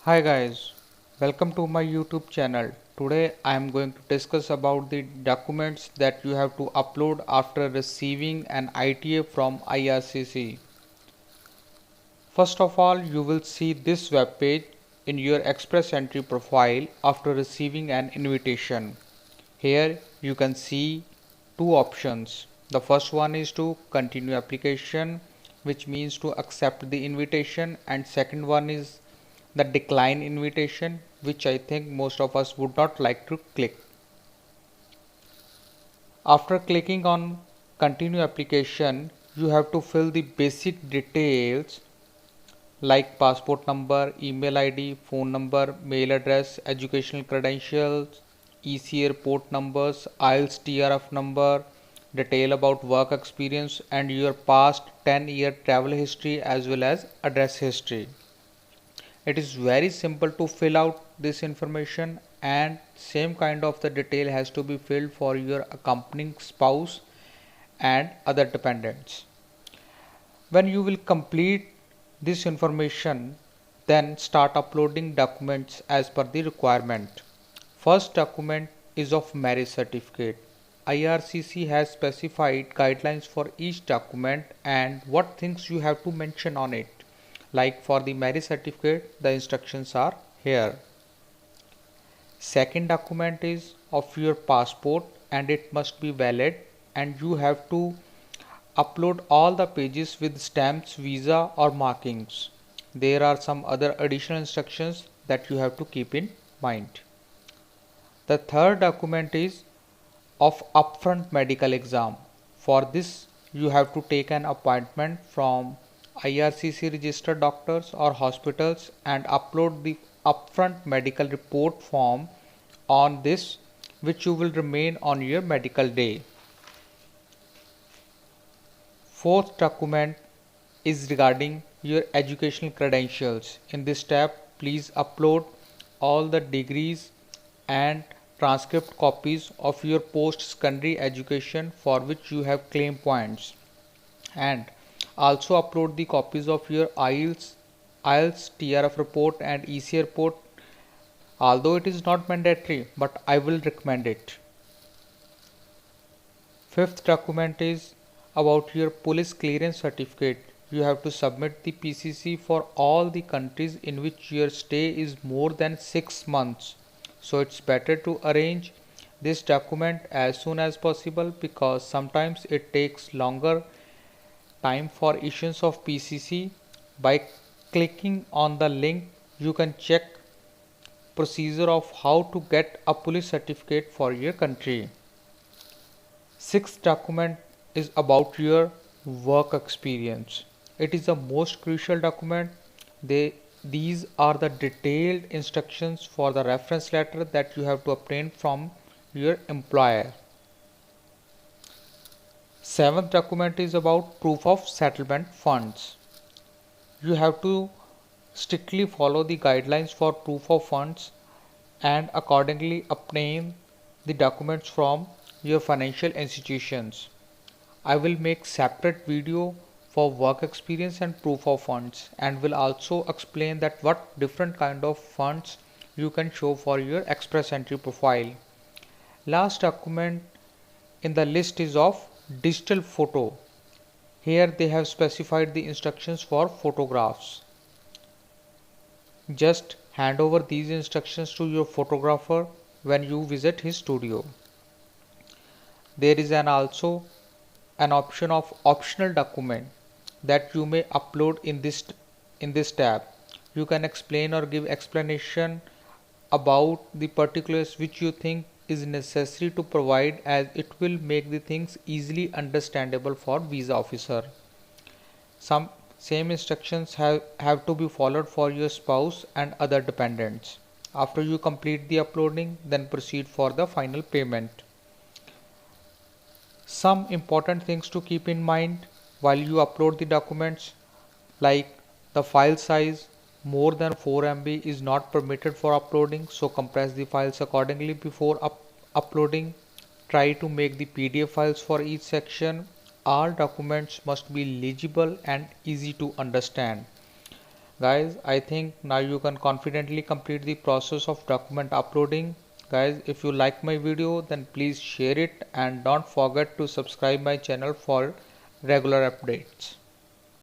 Hi guys, welcome to my YouTube channel. Today I am going to discuss about the documents that you have to upload after receiving an ITA from IRCC. First of all, you will see this web page in your Express Entry profile after receiving an invitation. Here you can see two options. The first one is to continue application, which means to accept the invitation, and second one is the decline invitation, which I think most of us would not like to click. After clicking on continue application, you have to fill the basic details like passport number, email ID, phone number, mail address, educational credentials, EC airport numbers, IELTS TRF number, detail about work experience, and your past 10-year travel history as well as address history. It is very simple to fill out this information, and same kind of the detail has to be filled for your accompanying spouse and other dependents. When you will complete this information, then start uploading documents as per the requirement. First document is of marriage certificate. IRCC has specified guidelines for each document and what things you have to mention on it. Like for the marriage certificate, the instructions are here. Second document is of your passport and it must be valid, and you have to upload all the pages with stamps, visa or markings. There are some other additional instructions that you have to keep in mind. The third document is of upfront medical exam. For this you have to take an appointment from IRCC registered doctors or hospitals and upload the upfront medical report form on this, which you will remain on your medical day. Fourth document is regarding your educational credentials. In this tab, please upload all the degrees and transcript copies of your post-secondary education for which you have claim points, and also upload the copies of your IELTS TRF report and EC report, although it is not mandatory, but I will recommend it. Fifth document is about your police clearance certificate. You have to submit the PCC for all the countries in which your stay is more than 6 months. So it's better to arrange this document as soon as possible, because sometimes it takes longer time for issuance of PCC. By clicking on the link, you can check procedure of how to get a police certificate for your country. Sixth document is about your work experience. It is the most crucial document. These are the detailed instructions for the reference letter that you have to obtain from your employer. Seventh document is about proof of settlement funds. You have to strictly follow the guidelines for proof of funds and accordingly obtain the documents from your financial institutions. I will make separate video for work experience and proof of funds, and will also explain that what different kind of funds you can show for your Express Entry profile. Last document in the list is of digital photo. Here they have specified the instructions for photographs. Just hand over these instructions to your photographer when you visit his studio. There is also an option of optional document that you may upload in this tab. You can explain or give explanation about the particulars which you think is necessary to provide, as it will make the things easily understandable for visa officer. Some same instructions have to be followed for your spouse and other dependents. After you complete the uploading, then proceed for the final payment. Some important things to keep in mind while you upload the documents, like the file size. More than 4 MB is not permitted for uploading, so compress the files accordingly before uploading. Try to make the PDF files for each section. All documents must be legible and easy to understand. Guys, I think now you can confidently complete the process of document uploading. Guys, if you like my video, then please share it and don't forget to subscribe my channel for regular updates.